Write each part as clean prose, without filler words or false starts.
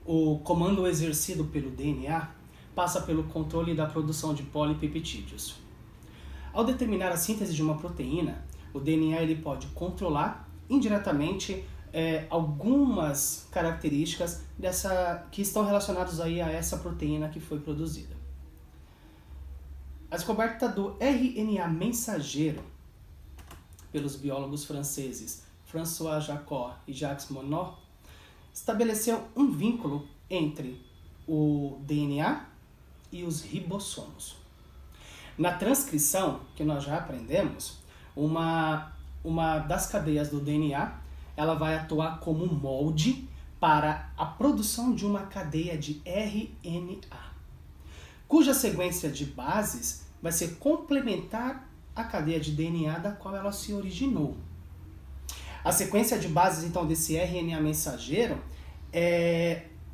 o comando exercido pelo DNA passa pelo controle da produção de polipeptídeos. Ao determinar a síntese de uma proteína, o DNA ele pode controlar indiretamente algumas características que estão relacionadas aí a essa proteína que foi produzida. A descoberta do RNA mensageiro pelos biólogos franceses François Jacob e Jacques Monod estabeleceu um vínculo entre o DNA e os ribossomos. Na transcrição, que nós já aprendemos, uma das cadeias do DNA ela vai atuar como molde para a produção de uma cadeia de RNA, cuja sequência de bases vai ser complementar à cadeia de DNA da qual ela se originou. A sequência de bases, então, desse RNA mensageiro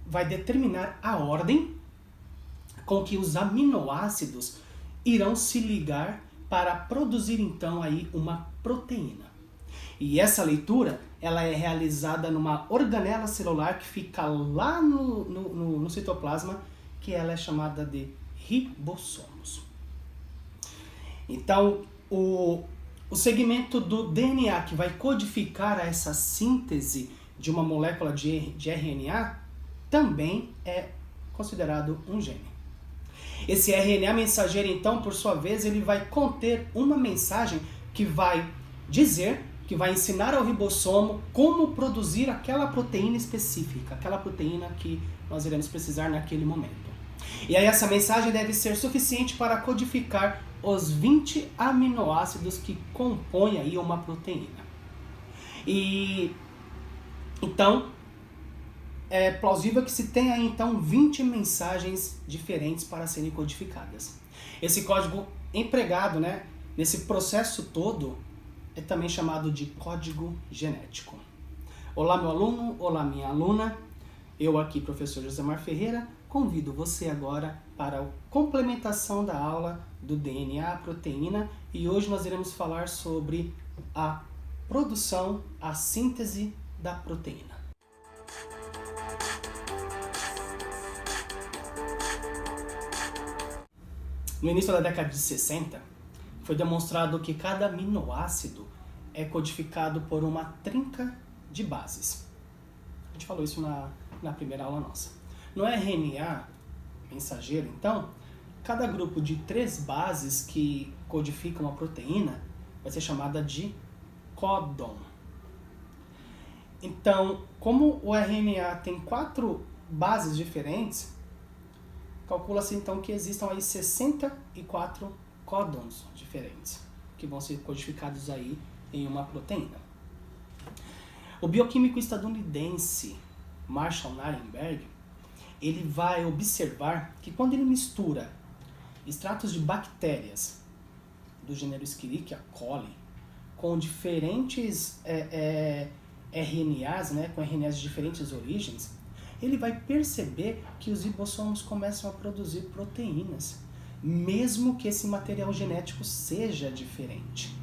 vai determinar a ordem com que os aminoácidos irão se ligar para produzir, então, aí uma proteína. E essa leitura ela é realizada numa organela celular que fica lá no citoplasma, que ela é chamada de ribossomos. Então, o segmento do DNA que vai codificar essa síntese de uma molécula de RNA também é considerado um gene. Esse RNA mensageiro, então, por sua vez, ele vai conter uma mensagem que vai dizer, que vai ensinar ao ribossomo como produzir aquela proteína específica, aquela proteína que nós iremos precisar naquele momento. E aí essa mensagem deve ser suficiente para codificar os 20 aminoácidos que compõem aí uma proteína. E então é plausível que se tenha aí, então 20 mensagens diferentes para serem codificadas. Esse código empregado, nesse processo todo é também chamado de código genético. Olá, meu aluno, olá, minha aluna. Eu aqui, professor Josemar Ferreira, convido você agora para a complementação da aula do DNA, a proteína, e hoje nós iremos falar sobre a produção, a síntese da proteína. No início da década de 60, foi demonstrado que cada aminoácido é codificado por uma trinca de bases. A gente falou isso na primeira aula nossa. No RNA mensageiro, então, cada grupo de 3 bases que codificam a proteína vai ser chamada de códon. Então, como o RNA tem 4 bases diferentes, calcula-se então que existam aí 64 códons diferentes, que vão ser codificados aí em uma proteína. O bioquímico estadunidense Marshall Nirenberg, ele vai observar que quando ele mistura extratos de bactérias do gênero Escherichia coli com diferentes RNAs, com RNAs de diferentes origens, ele vai perceber que os ribossomos começam a produzir proteínas, mesmo que esse material genético seja diferente.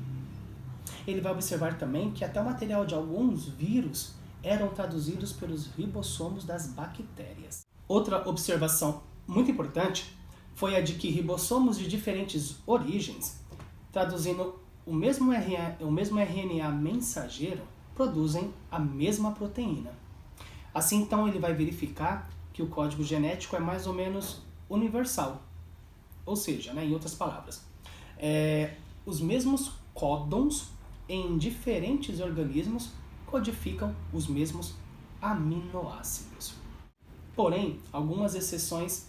Ele vai observar também que até o material de alguns vírus eram traduzidos pelos ribossomos das bactérias. Outra observação muito importante foi a de que ribossomos de diferentes origens, traduzindo o mesmo RNA mensageiro, produzem a mesma proteína. Assim, então, ele vai verificar que o código genético é mais ou menos universal. Ou seja, em outras palavras, os mesmos códons em diferentes organismos codificam os mesmos aminoácidos. Porém, algumas exceções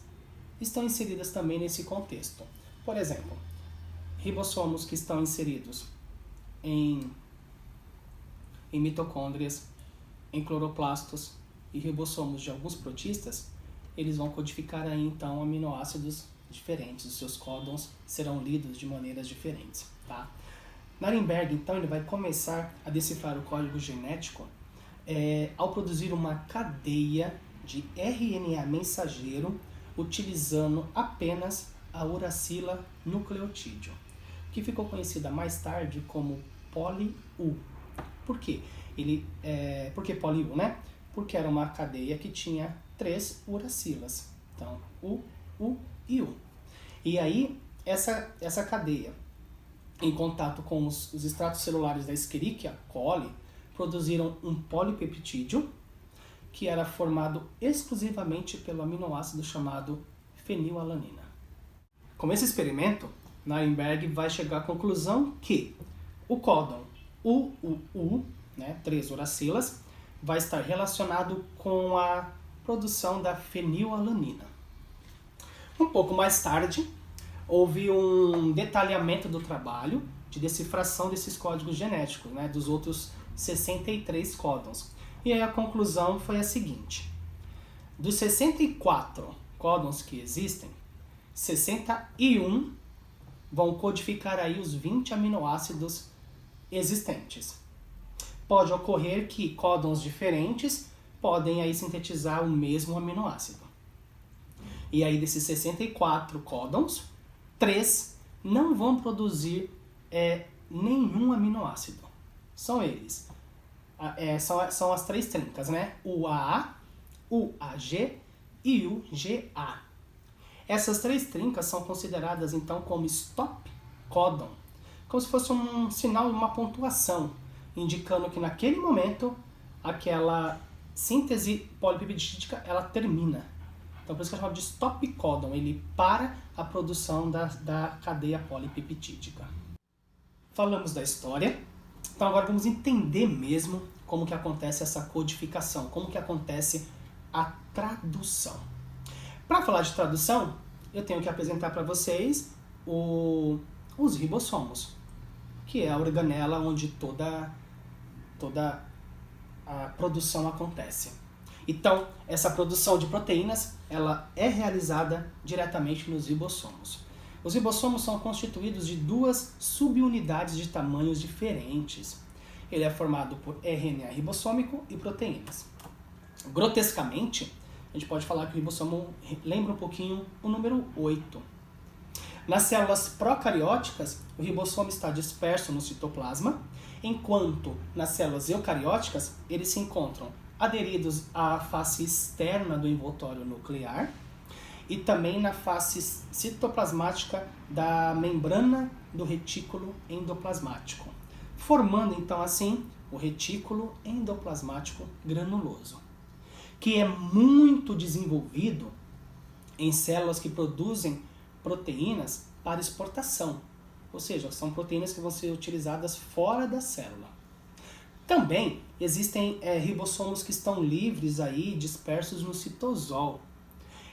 estão inseridas também nesse contexto. Por exemplo, ribossomos que estão inseridos em mitocôndrias, em cloroplastos e ribossomos de alguns protistas, eles vão codificar aí então aminoácidos diferentes. Os seus códons serão lidos de maneiras diferentes, tá? Nirenberg, então, ele vai começar a decifrar o código genético ao produzir uma cadeia de RNA mensageiro utilizando apenas a uracila nucleotídeo, que ficou conhecida mais tarde como poli-U. Por quê? Por que poli-U, porque era uma cadeia que tinha 3 uracilas. Então, U e U. E aí, essa cadeia, em contato com os extratos celulares da Escherichia coli, produziram um polipeptídeo, que era formado exclusivamente pelo aminoácido chamado fenilalanina. Com esse experimento, Nirenberg vai chegar à conclusão que o códon UUU, né, 3 uracilas, vai estar relacionado com a produção da fenilalanina. Um pouco mais tarde, houve um detalhamento do trabalho de decifração desses códigos genéticos, né, dos outros 63 códons. E aí a conclusão foi a seguinte: dos 64 códons que existem, 61 vão codificar aí os 20 aminoácidos existentes. Pode ocorrer que códons diferentes podem aí sintetizar o mesmo aminoácido. E aí desses 64 códons, 3 não vão produzir nenhum aminoácido. São eles. São as 3 trincas, né? UAA, UAG e UGA. Essas 3 trincas são consideradas então como stop códon, como se fosse um sinal, uma pontuação, indicando que naquele momento aquela síntese polipeptídica ela termina. Então por isso que é chamado de stop códon, ele para a produção da cadeia polipeptídica. Falamos da história, então agora vamos entender mesmo como que acontece essa codificação, como que acontece a tradução. Para falar de tradução, eu tenho que apresentar para vocês os ribossomos, que é a organela onde toda a produção acontece. Então, essa produção de proteínas, ela é realizada diretamente nos ribossomos. Os ribossomos são constituídos de 2 subunidades de tamanhos diferentes. Ele é formado por RNA ribossômico e proteínas. Grotescamente, a gente pode falar que o ribossomo lembra um pouquinho o número 8. Nas células procarióticas, o ribossomo está disperso no citoplasma, enquanto nas células eucarióticas, eles se encontram aderidos à face externa do envoltório nuclear e também na face citoplasmática da membrana do retículo endoplasmático, formando então assim o retículo endoplasmático granuloso, que é muito desenvolvido em células que produzem proteínas para exportação, ou seja, são proteínas que vão ser utilizadas fora da célula. Também existem ribossomos que estão livres aí, dispersos no citosol.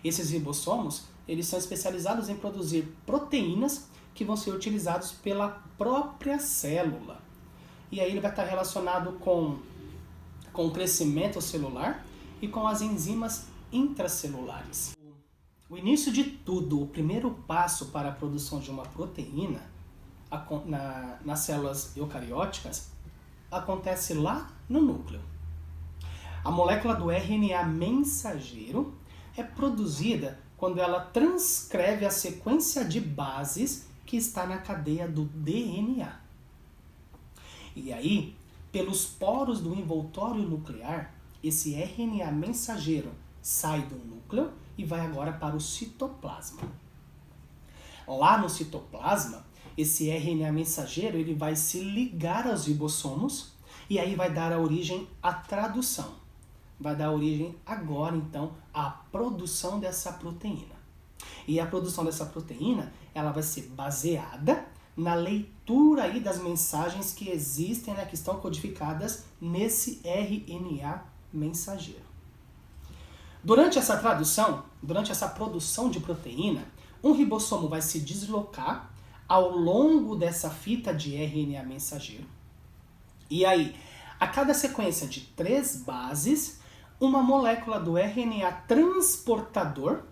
Esses ribossomos, eles são especializados em produzir proteínas que vão ser utilizadas pela própria célula. E aí ele vai estar relacionado com o crescimento celular e com as enzimas intracelulares. O início de tudo, o primeiro passo para a produção de uma proteína nas células eucarióticas, acontece lá no núcleo. A molécula do RNA mensageiro é produzida quando ela transcreve a sequência de bases que está na cadeia do DNA. E aí, pelos poros do envoltório nuclear, esse RNA mensageiro sai do núcleo e vai agora para o citoplasma. Lá no citoplasma, esse RNA mensageiro ele vai se ligar aos ribossomos e aí vai dar a origem à tradução. Vai dar origem agora, então, à produção dessa proteína. E a produção dessa proteína, ela vai ser baseada na leitura aí das mensagens que existem, né, que estão codificadas nesse RNA mensageiro. Durante essa tradução, durante essa produção de proteína, um ribossomo vai se deslocar ao longo dessa fita de RNA mensageiro. E aí, a cada sequência de 3 bases, uma molécula do RNA transportador,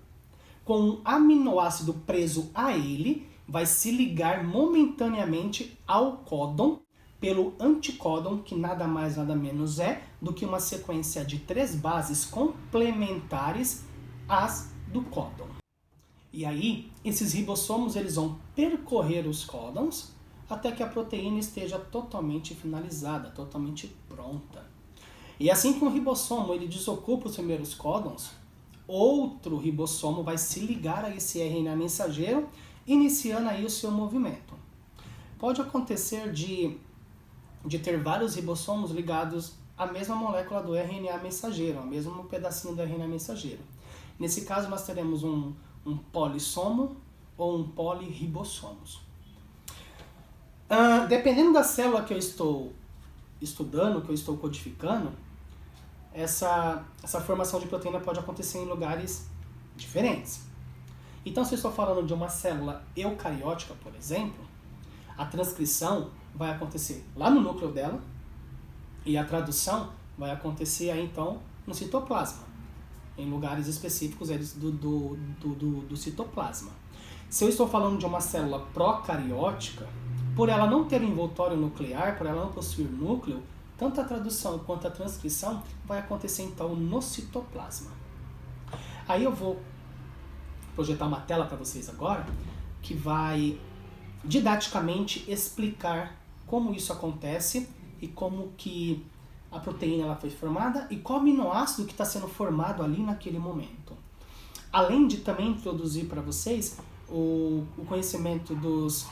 com um aminoácido preso a ele, vai se ligar momentaneamente ao códon pelo anticódon, que nada mais nada menos é do que uma sequência de 3 bases complementares às do códon. E aí, esses ribossomos eles vão percorrer os códons até que a proteína esteja totalmente finalizada, totalmente pronta. E assim que um ribossomo ele desocupa os primeiros códons, outro ribossomo vai se ligar a esse RNA mensageiro, iniciando aí o seu movimento. Pode acontecer de ter vários ribossomos ligados à mesma molécula do RNA mensageiro, ao mesmo pedacinho do RNA mensageiro. Nesse caso, nós teremos um polissomo ou um poliribossomos. Dependendo da célula que eu estou estudando, que eu estou codificando, essa formação de proteína pode acontecer em lugares diferentes. Então, se eu estou falando de uma célula eucariótica, por exemplo, a transcrição vai acontecer lá no núcleo dela e a tradução vai acontecer aí, então, no citoplasma, em lugares específicos do citoplasma. Se eu estou falando de uma célula procariótica, por ela não ter envoltório nuclear, por ela não possuir núcleo, tanto a tradução quanto a transcrição vai acontecer então no citoplasma. Aí eu vou projetar uma tela para vocês agora, que vai didaticamente explicar como isso acontece e como que a proteína ela foi formada e qual aminoácido que está sendo formado ali naquele momento. Além de também introduzir para vocês o conhecimento dos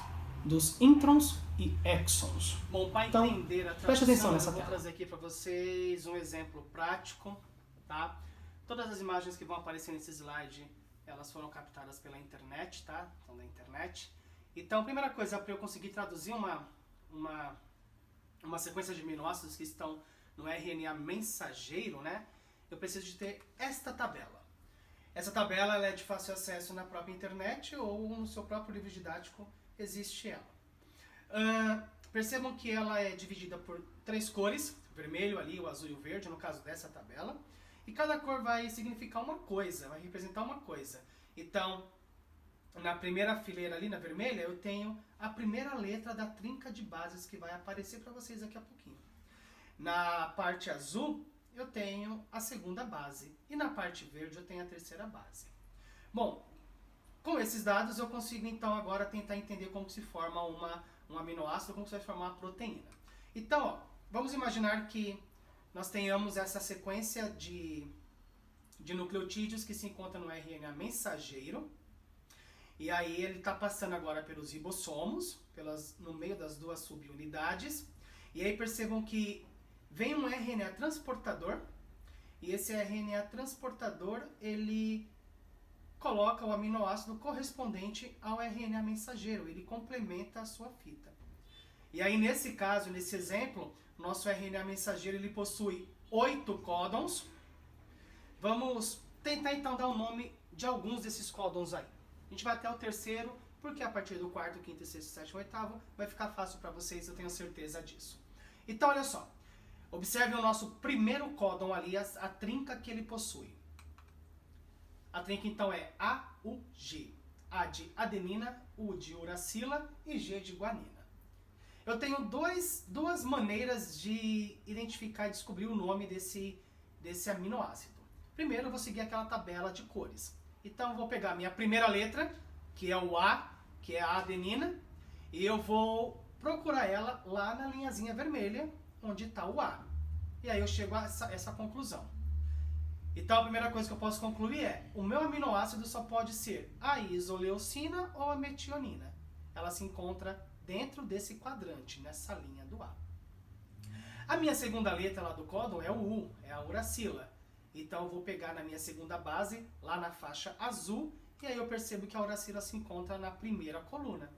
introns e exons. Bom, para entender a tradução, preste atenção nessa tela. Eu vou trazer aqui para vocês um exemplo prático, tá? Todas as imagens que vão aparecer nesse slide, elas foram captadas pela internet, tá? Então, da internet. Então, a primeira coisa, para eu conseguir traduzir uma sequência de aminoácidos que estão no RNA mensageiro, né? Eu preciso de ter esta tabela. Essa tabela ela é de fácil acesso na própria internet ou no seu próprio livro didático existe ela. Percebam que ela é dividida por 3 cores, o vermelho ali, o azul e o verde, no caso dessa tabela. E cada cor vai significar uma coisa, vai representar uma coisa. Então, na primeira fileira ali, na vermelha, eu tenho a primeira letra da trinca de bases que vai aparecer para vocês daqui a pouquinho. Na parte azul, eu tenho a segunda base. E na parte verde, eu tenho a terceira base. Bom, com esses dados, eu consigo então agora tentar entender como se forma um aminoácido, como se vai formar uma proteína. Então, ó, vamos imaginar que nós tenhamos essa sequência de nucleotídeos que se encontra no RNA mensageiro. E aí ele está passando agora pelos ribossomos, no meio das duas subunidades. E aí percebam que vem um RNA transportador. E esse RNA transportador, ele coloca o aminoácido correspondente ao RNA mensageiro. Ele complementa a sua fita. E aí nesse caso, nesse exemplo, nosso RNA mensageiro ele possui 8 códons. Vamos tentar então dar o nome de alguns desses códons aí. A gente vai até o terceiro, porque a partir do quarto, quinto, sexto, sétimo, oitavo, vai ficar fácil para vocês, eu tenho certeza disso. Então, olha só. Observe o nosso primeiro códon ali, a trinca que ele possui. A trinca, então, é AUG. A de adenina, U de uracila e G de guanina. Eu tenho duas maneiras de identificar e descobrir o nome desse aminoácido. Primeiro, eu vou seguir aquela tabela de cores. Então, eu vou pegar a minha primeira letra, que é o A, que é a adenina, e eu vou procurar ela lá na linhazinha vermelha, onde está o A. E aí eu chego a essa conclusão. Então, a primeira coisa que eu posso concluir é, o meu aminoácido só pode ser a isoleucina ou a metionina. Ela se encontra dentro desse quadrante, nessa linha do A. A minha segunda letra lá do códon é o U, é a uracila. Então eu vou pegar na minha segunda base, lá na faixa azul, e aí eu percebo que a uracila se encontra na primeira coluna.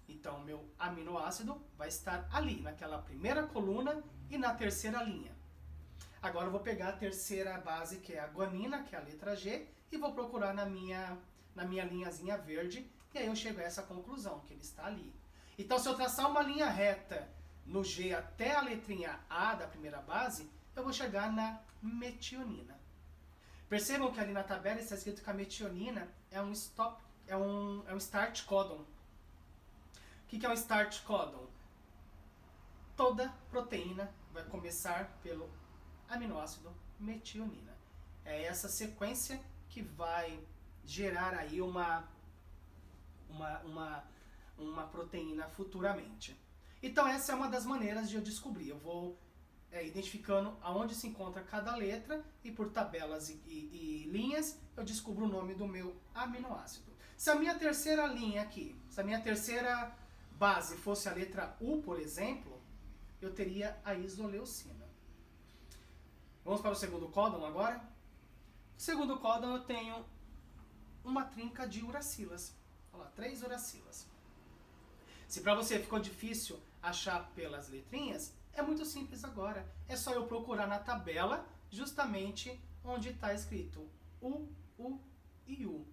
Então o meu aminoácido vai estar ali, naquela primeira coluna e na terceira linha. Agora eu vou pegar a terceira base, que é a guanina, que é a letra G, e vou procurar na minha linhazinha verde, e aí eu chego a essa conclusão, que ele está ali. Então se eu traçar uma linha reta no G até a letrinha A da primeira base, eu vou chegar na metionina. Percebam que ali na tabela está escrito que a metionina é um start codon. O que é um start codon? Toda proteína vai começar pelo aminoácido metionina. É essa sequência que vai gerar aí uma proteína futuramente. Então essa é uma das maneiras de eu descobrir. Eu vou identificando aonde se encontra cada letra e por tabelas e linhas eu descubro o nome do meu aminoácido. Se a minha terceira linha aqui, se a minha terceira base fosse a letra U, por exemplo, eu teria a isoleucina. Vamos para o segundo códon agora? No segundo códon eu tenho uma trinca de uracilas. Olha lá, 3 uracilas. Se para você ficou difícil achar pelas letrinhas, é muito simples agora. É só eu procurar na tabela justamente onde está escrito U, U e U.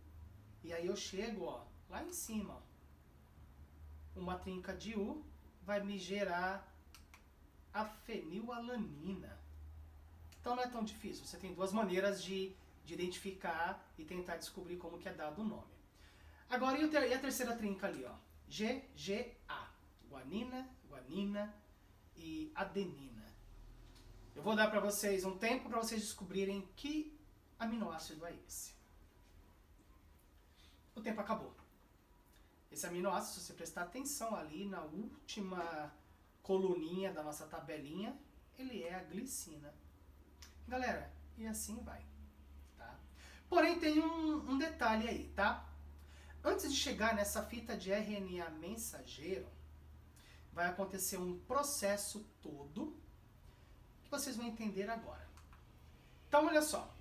E aí eu chego, ó, lá em cima. Ó. Uma trinca de U vai me gerar a fenilalanina. Então não é tão difícil. Você tem duas maneiras de identificar e tentar descobrir como que é dado o nome. Agora, e a terceira trinca ali, ó? GGA. Guanina, guanina e adenina. Eu vou dar para vocês um tempo para vocês descobrirem que aminoácido é esse. O tempo acabou. Esse aminoácido, se você prestar atenção ali na última coluninha da nossa tabelinha, ele é a glicina. Galera, e assim vai. Tá? Porém, tem um detalhe aí, tá? Antes de chegar nessa fita de RNA mensageiro, vai acontecer um processo todo que vocês vão entender agora. Então, olha só.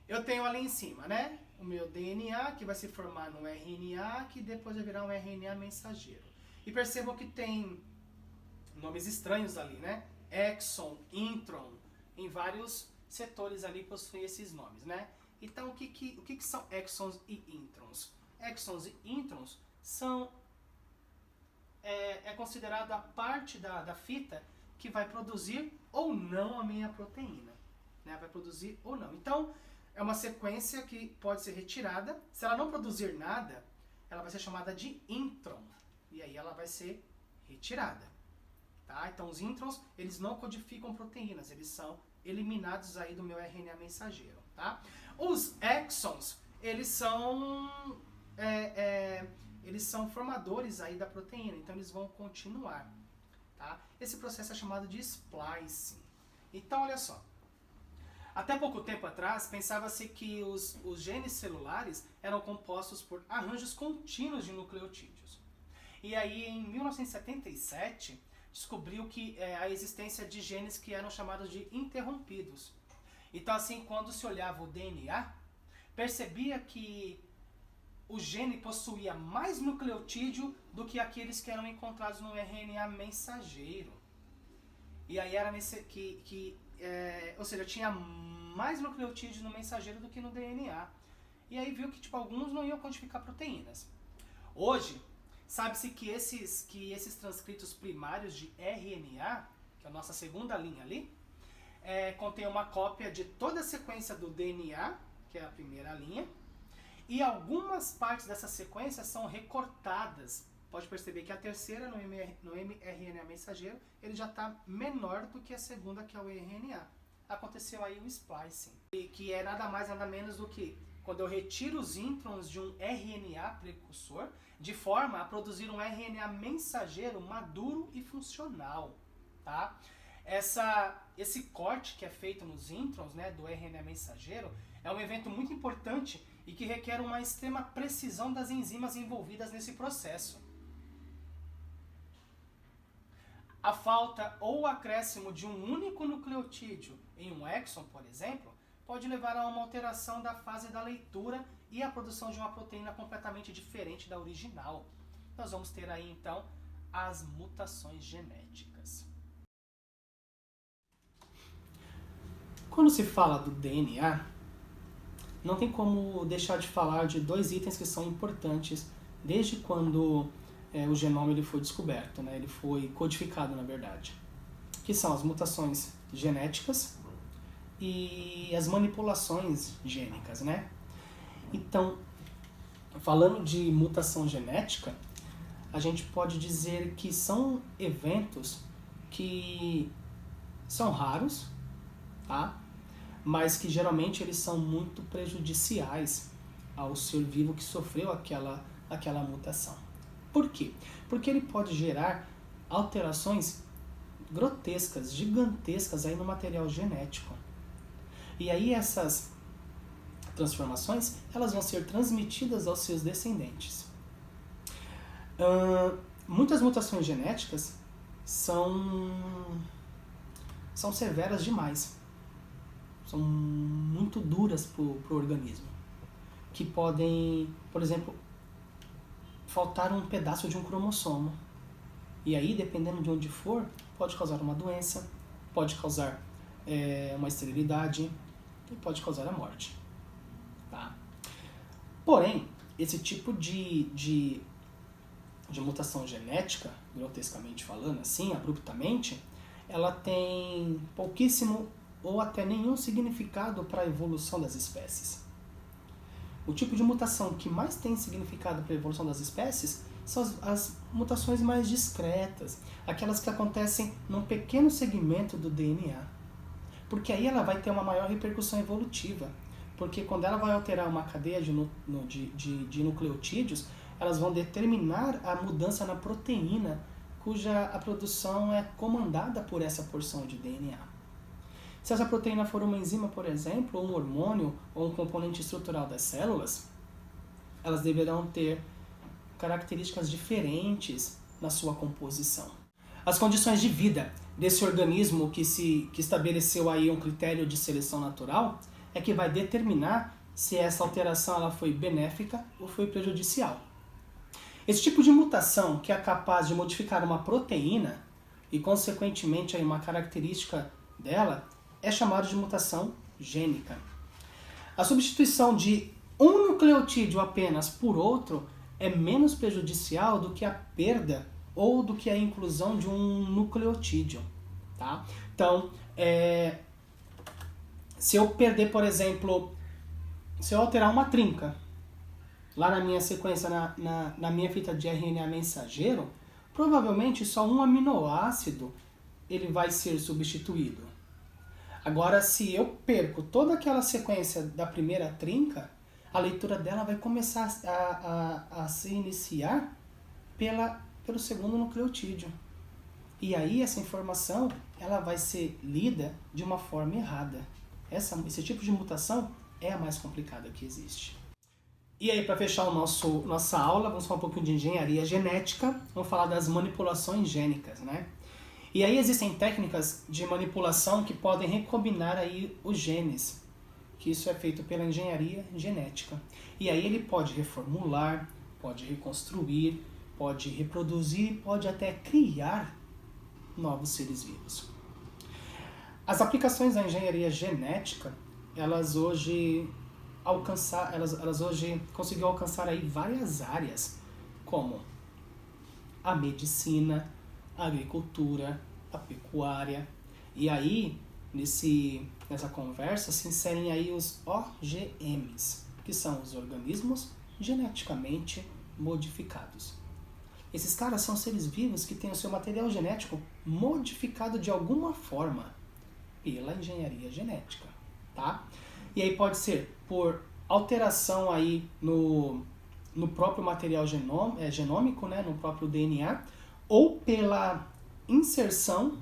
Eu tenho ali em cima, né? O meu DNA, que vai se formar no RNA, que depois vai virar um RNA mensageiro. E percebam que tem nomes estranhos ali, né? Exon, intron, em vários setores ali possuem esses nomes, né? Então, o que são exons e introns? Exons e introns são é considerado a parte da fita que vai produzir ou não a minha proteína. Né? Vai produzir ou não. Então, é uma sequência que pode ser retirada. Se ela não produzir nada, ela vai ser chamada de intron. E aí ela vai ser retirada. Tá? Então, os introns, eles não codificam proteínas. Eles são eliminados aí do meu RNA mensageiro. Tá? Os exons, eles são formadores aí da proteína, então eles vão continuar. Tá? Esse processo é chamado de splicing. Então, olha só. Até pouco tempo atrás, pensava-se que os genes celulares eram compostos por arranjos contínuos de nucleotídeos. E aí, em 1977, descobriu que a existência de genes que eram chamados de interrompidos. Então, assim, quando se olhava o DNA, percebia que o gene possuía mais nucleotídeo do que aqueles que eram encontrados no RNA mensageiro. E aí era ou seja, tinha mais nucleotídeo no mensageiro do que no DNA. E aí viu que alguns não iam codificar proteínas. Hoje, sabe-se que esses transcritos primários de RNA, que é a nossa segunda linha ali, contém uma cópia de toda a sequência do DNA, que é a primeira linha, e algumas partes dessa sequência são recortadas. Pode perceber que a terceira, no mRNA mensageiro, ele já está menor do que a segunda, que é o RNA. Aconteceu aí o splicing, que é nada mais nada menos do que quando eu retiro os introns de um RNA precursor, de forma a produzir um RNA mensageiro maduro e funcional. Tá? Esse corte que é feito nos introns, né, do RNA mensageiro é um evento muito importante e que requer uma extrema precisão das enzimas envolvidas nesse processo. A falta ou o acréscimo de um único nucleotídeo em um exon, por exemplo, pode levar a uma alteração da fase da leitura e a produção de uma proteína completamente diferente da original. Nós vamos ter aí, então, as mutações genéticas. Quando se fala do DNA, não tem como deixar de falar de dois itens que são importantes desde quando o genoma ele foi descoberto, né? Ele foi codificado, na verdade, que são as mutações genéticas e as manipulações gênicas, né? Então, falando de mutação genética, a gente pode dizer que são eventos que são raros, tá? Mas que geralmente eles são muito prejudiciais ao ser vivo que sofreu aquela mutação. Por quê? Porque ele pode gerar alterações grotescas, gigantescas aí no material genético. E aí essas transformações, elas vão ser transmitidas aos seus descendentes. Muitas mutações genéticas são severas demais. São muito duras para o organismo. Que podem, por exemplo, faltar um pedaço de um cromossomo. E aí, dependendo de onde for, pode causar uma doença, pode causar uma esterilidade e pode causar a morte. Tá? Porém, esse tipo de mutação genética, grotescamente falando, assim, abruptamente, ela tem pouquíssimo ou até nenhum significado para a evolução das espécies. O tipo de mutação que mais tem significado para a evolução das espécies são as mutações mais discretas, aquelas que acontecem num pequeno segmento do DNA. Porque aí ela vai ter uma maior repercussão evolutiva. Porque quando ela vai alterar uma cadeia de nucleotídeos, elas vão determinar a mudança na proteína, cuja a produção é comandada por essa porção de DNA. Se essa proteína for uma enzima, por exemplo, ou um hormônio, ou um componente estrutural das células, elas deverão ter características diferentes na sua composição. As condições de vida desse organismo que estabeleceu aí um critério de seleção natural é que vai determinar se essa alteração ela foi benéfica ou foi prejudicial. Esse tipo de mutação que é capaz de modificar uma proteína e, consequentemente, aí uma característica dela é chamado de mutação gênica. A substituição de um nucleotídeo apenas por outro é menos prejudicial do que a perda ou do que a inclusão de um nucleotídeo. Tá? Então, se eu perder, por exemplo, se eu alterar uma trinca lá na minha sequência, na minha fita de RNA mensageiro, provavelmente só um aminoácido ele vai ser substituído. Agora, se eu perco toda aquela sequência da primeira trinca, a leitura dela vai começar a se iniciar pelo segundo nucleotídeo. E aí essa informação ela vai ser lida de uma forma errada. Esse tipo de mutação é a mais complicada que existe. E aí, para fechar nossa aula, vamos falar um pouquinho de engenharia genética, vamos falar das manipulações gênicas, né? E aí existem técnicas de manipulação que podem recombinar aí os genes, que isso é feito pela engenharia genética. E aí ele pode reformular, pode reconstruir, pode reproduzir, pode até criar novos seres vivos. As aplicações da engenharia genética, elas hoje conseguiram alcançar aí várias áreas, como a medicina, a agricultura, a pecuária. E aí, nessa conversa, se inserem aí os OGMs, que são os organismos geneticamente modificados. Esses caras são seres vivos que têm o seu material genético modificado de alguma forma pela engenharia genética, tá? E aí pode ser por alteração aí no próprio material genômico, né, no próprio DNA, ou pela inserção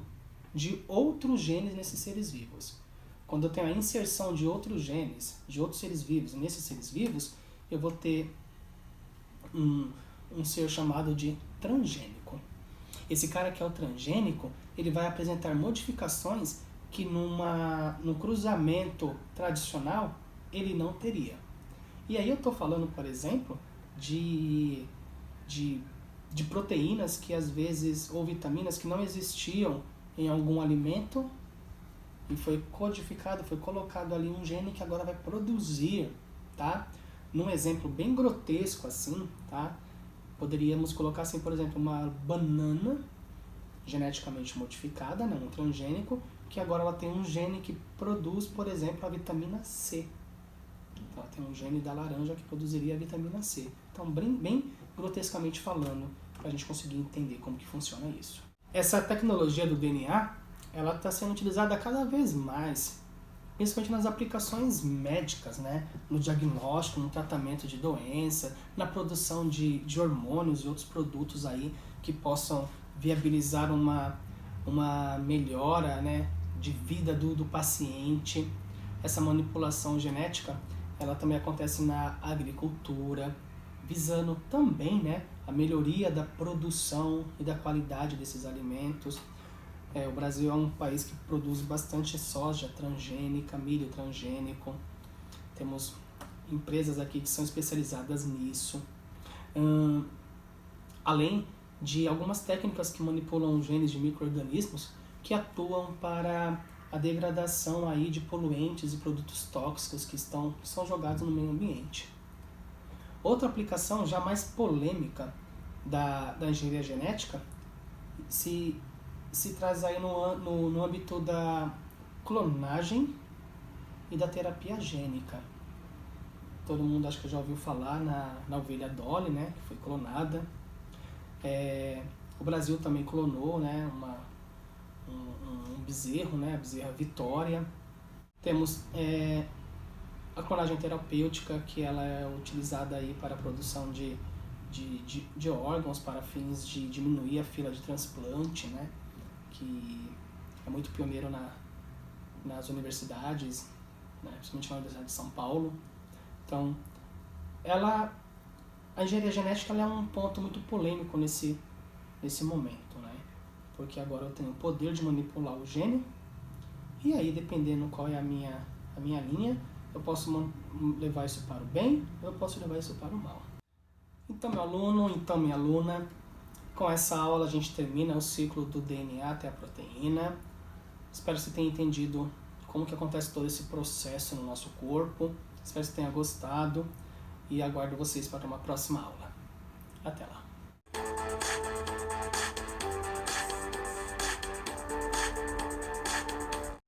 de outros genes nesses seres vivos. Quando eu tenho a inserção de outros genes, de outros seres vivos, nesses seres vivos, eu vou ter um ser chamado de transgênico. Esse cara que é o transgênico, ele vai apresentar modificações que no cruzamento tradicional ele não teria. E aí eu estou falando, por exemplo, de proteínas que às vezes, ou vitaminas que não existiam em algum alimento e foi codificado, foi colocado ali um gene que agora vai produzir, tá? Num exemplo bem grotesco assim, tá? Poderíamos colocar assim, por exemplo, uma banana geneticamente modificada, né, um transgênico, que agora ela tem um gene que produz, por exemplo, a vitamina C. Ela tem um gene da laranja que produziria a vitamina C. Então, bem grotescamente falando, para a gente conseguir entender como que funciona isso. Essa tecnologia do DNA, ela está sendo utilizada cada vez mais, principalmente nas aplicações médicas, né? No diagnóstico, no tratamento de doença, na produção de hormônios e outros produtos aí que possam viabilizar uma melhora, né, de vida do paciente. Essa manipulação genética, ela também acontece na agricultura, visando também, né, a melhoria da produção e da qualidade desses alimentos. O Brasil é um país que produz bastante soja transgênica, milho transgênico. Temos empresas aqui que são especializadas nisso. Além de algumas técnicas que manipulam genes de micro-organismos que atuam para a degradação aí de poluentes e produtos tóxicos que são jogados no meio ambiente. Outra aplicação já mais polêmica da engenharia genética se traz aí no âmbito da clonagem e da terapia gênica. Todo mundo acho que já ouviu falar na ovelha Dolly, né, que foi clonada. O Brasil também clonou, né, um bezerro, né, a bezerra Vitória. Temos a clonagem terapêutica, que ela é utilizada aí para a produção de órgãos para fins de diminuir a fila de transplante, né, que é muito pioneiro nas universidades, né, principalmente na Universidade de São Paulo. Então, a engenharia genética ela é um ponto muito polêmico nesse momento, né? Porque agora eu tenho o poder de manipular o gene, e aí, dependendo qual é a minha linha, eu posso levar isso para o bem, ou eu posso levar isso para o mal. Então, meu aluno, então minha aluna, com essa aula a gente termina o ciclo do DNA até a proteína. Espero que você tenha entendido como que acontece todo esse processo no nosso corpo. Espero que você tenha gostado e aguardo vocês para uma próxima aula. Até lá!